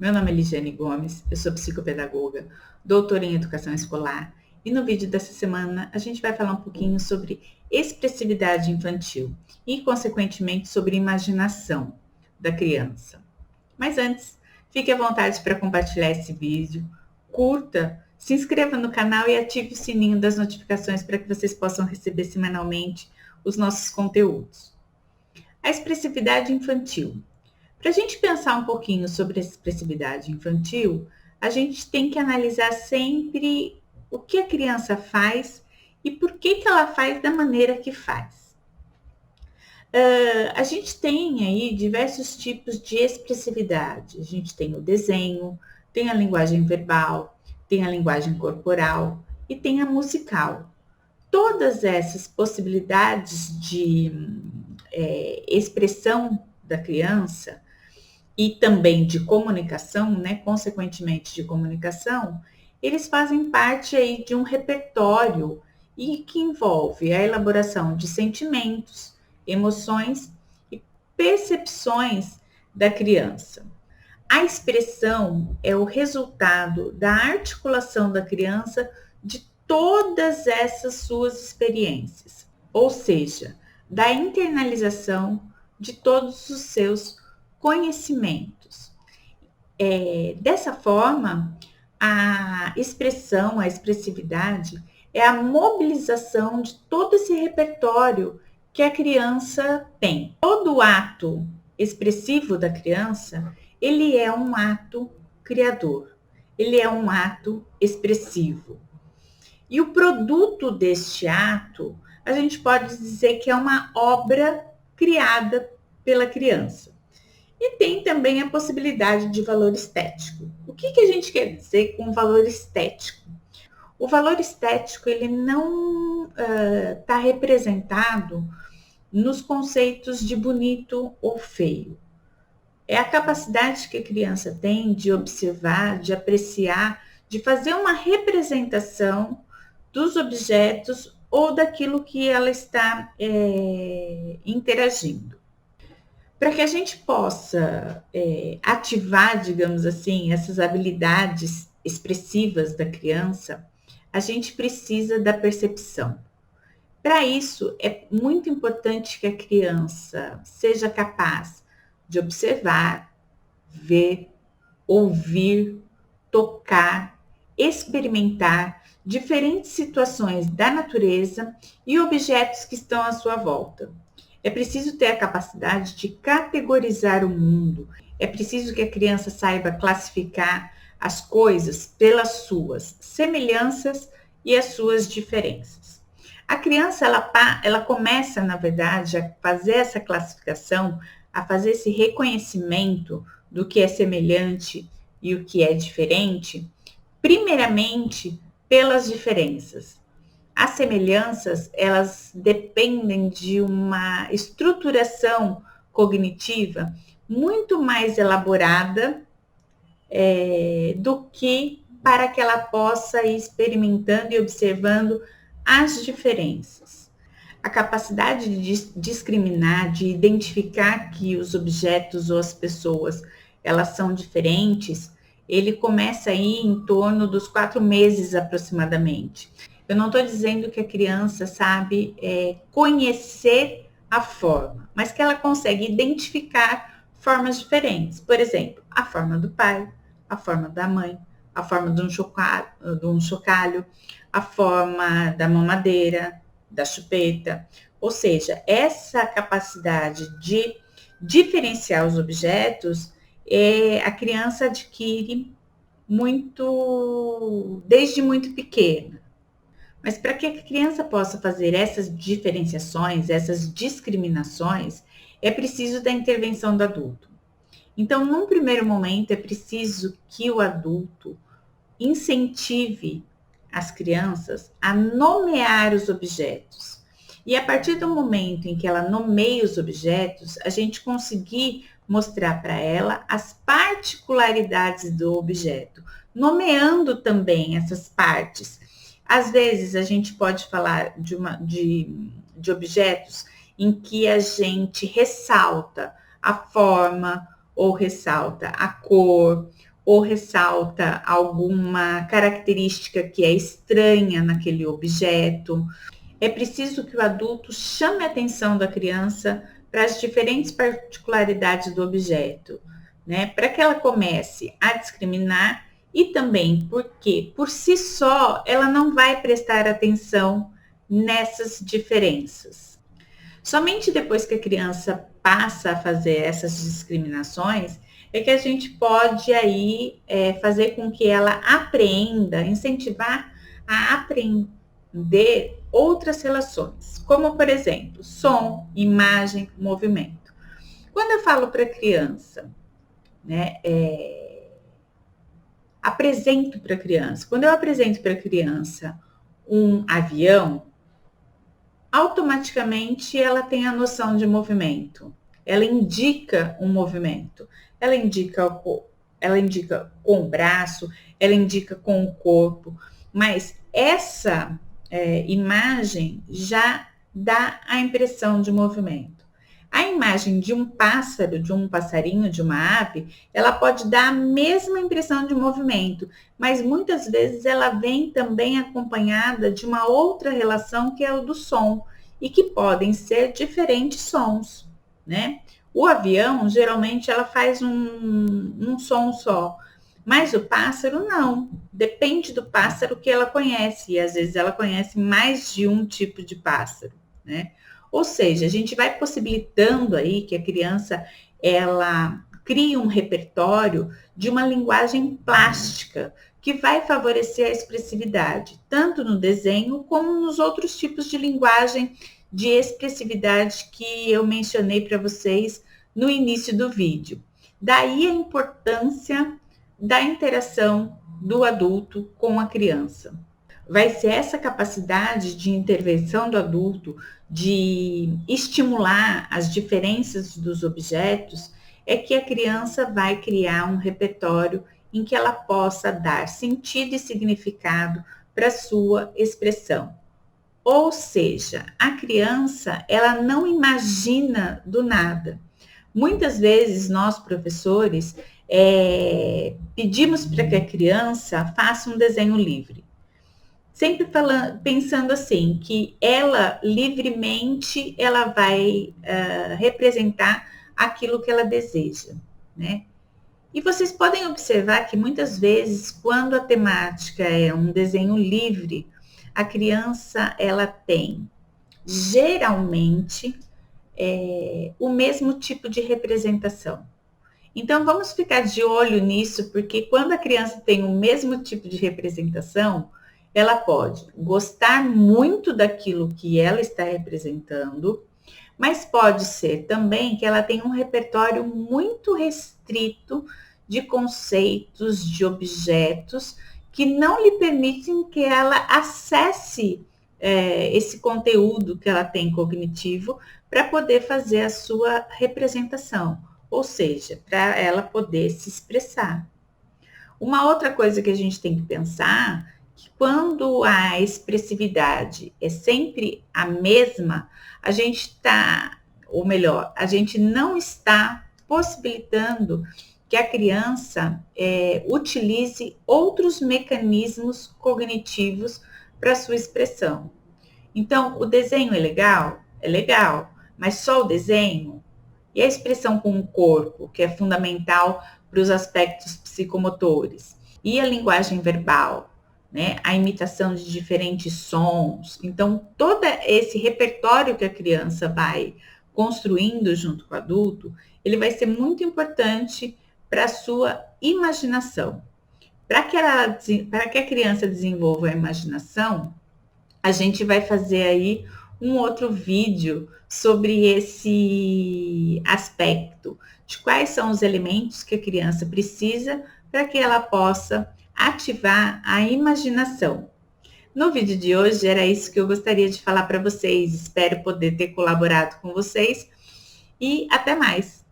Meu nome é Ligiane Gomes, eu sou psicopedagoga, doutora em educação escolar e no vídeo dessa semana a gente vai falar um pouquinho sobre expressividade infantil e, consequentemente, sobre imaginação da criança. Mas antes, fique à vontade para compartilhar esse vídeo, curta, se inscreva no canal e ative o sininho das notificações para que vocês possam receber semanalmente os nossos conteúdos. A expressividade infantil. Para a gente pensar um pouquinho sobre a expressividade infantil, a gente tem que analisar sempre o que a criança faz e por que ela faz da maneira que faz. A gente tem aí diversos tipos de expressividade. A gente tem o desenho, tem a linguagem verbal, tem a linguagem corporal e tem a musical. Todas essas possibilidades de expressão da criança e também de comunicação, né, consequentemente de comunicação, eles fazem parte aí de um repertório e que envolve a elaboração de sentimentos, emoções e percepções da criança. A expressão é o resultado da articulação da criança de todas essas suas experiências, ou seja, da internalização de todos os seus conhecimentos. Dessa forma, a expressão, a expressividade é a mobilização de todo esse repertório que a criança tem. Todo ato expressivo da criança, ele é um ato criador, ele é um ato expressivo. E o produto deste ato, a gente pode dizer que é uma obra criada pela criança. E tem também a possibilidade de valor estético. O que a gente quer dizer com valor estético? O valor estético, ele não está representado nos conceitos de bonito ou feio. É a capacidade que a criança tem de observar, de apreciar, de fazer uma representação dos objetos ou daquilo que ela está interagindo. Para que a gente possa ativar, digamos assim, essas habilidades expressivas da criança, a gente precisa da percepção. Para isso, é muito importante que a criança seja capaz de observar, ver, ouvir, tocar, experimentar diferentes situações da natureza e objetos que estão à sua volta. É preciso ter a capacidade de categorizar o mundo. É preciso que a criança saiba classificar as coisas pelas suas semelhanças e as suas diferenças. A criança, ela começa, na verdade, a fazer essa classificação, a fazer esse reconhecimento do que é semelhante e o que é diferente, primeiramente pelas diferenças. As semelhanças, elas dependem de uma estruturação cognitiva muito mais elaborada do que para que ela possa ir experimentando e observando as diferenças. A capacidade de discriminar, de identificar que os objetos ou as pessoas, elas são diferentes, ele começa aí em torno dos 4 meses aproximadamente. Eu não estou dizendo que a criança sabe conhecer a forma, mas que ela consegue identificar formas diferentes. Por exemplo, a forma do pai, a forma da mãe, a forma de um chocalho, a forma da mamadeira, da chupeta. Ou seja, essa capacidade de diferenciar os objetos, a criança adquire desde muito pequena. Mas para que a criança possa fazer essas diferenciações, essas discriminações, é preciso da intervenção do adulto. Então, num primeiro momento, é preciso que o adulto incentive as crianças a nomear os objetos. E a partir do momento em que ela nomeia os objetos, a gente conseguir mostrar para ela as particularidades do objeto, nomeando também essas partes. Às vezes, a gente pode falar de objetos em que a gente ressalta a forma, ou ressalta a cor, ou ressalta alguma característica que é estranha naquele objeto. É preciso que o adulto chame a atenção da criança para as diferentes particularidades do objeto, né? Para que ela comece a discriminar e também porque, por si só, ela não vai prestar atenção nessas diferenças. Somente depois que a criança passa a fazer essas discriminações é que a gente pode aí fazer com que ela aprenda, incentivar a aprender outras relações, como por exemplo, som, imagem, movimento. Quando eu falo para a criança, né, apresento para a criança, quando eu apresento para a criança um avião, automaticamente ela tem a noção de movimento. Ela indica um movimento. Ela indica com o braço, ela indica com o corpo, mas essa imagem já dá a impressão de movimento. A imagem de um pássaro, de um passarinho, de uma ave, ela pode dar a mesma impressão de movimento, mas muitas vezes ela vem também acompanhada de uma outra relação que é o do som, e que podem ser diferentes sons, né? O avião, geralmente, ela faz um som só, mas o pássaro não. Depende do pássaro que ela conhece, e às vezes ela conhece mais de um tipo de pássaro, né? Ou seja, a gente vai possibilitando aí que a criança, ela crie um repertório de uma linguagem plástica, que vai favorecer a expressividade, tanto no desenho como nos outros tipos de linguagem de expressividade que eu mencionei para vocês no início do vídeo. Daí a importância da interação do adulto com a criança. Vai ser essa capacidade de intervenção do adulto, de estimular as diferenças dos objetos, é que a criança vai criar um repertório em que ela possa dar sentido e significado para sua expressão. Ou seja, a criança, ela não imagina do nada. Muitas vezes nós, professores, pedimos para que a criança faça um desenho livre. Sempre pensando assim, que ela livremente ela vai representar aquilo que ela deseja, né? E vocês podem observar que muitas vezes, quando a temática é um desenho livre, a criança ela tem geralmente o mesmo tipo de representação. Então vamos ficar de olho nisso, porque quando a criança tem o mesmo tipo de representação, ela pode gostar muito daquilo que ela está representando, mas pode ser também que ela tenha um repertório muito restrito de conceitos, de objetos, que não lhe permitem que ela acesse esse conteúdo que ela tem cognitivo para poder fazer a sua representação, ou seja, para ela poder se expressar. Uma outra coisa que a gente tem que pensar que quando a expressividade é sempre a mesma, a gente está, ou melhor, a gente não está possibilitando que a criança utilize outros mecanismos cognitivos para sua expressão. Então, o desenho é legal, mas só o desenho e a expressão com o corpo, que é fundamental para os aspectos psicomotores, e a linguagem verbal, né? A imitação de diferentes sons. Então, todo esse repertório que a criança vai construindo junto com o adulto, ele vai ser muito importante para a sua imaginação. Para que a criança desenvolva a imaginação, a gente vai fazer aí um outro vídeo sobre esse aspecto, de quais são os elementos que a criança precisa para que ela possa ativar a imaginação. No vídeo de hoje era isso que eu gostaria de falar para vocês. Espero poder ter colaborado com vocês e até mais.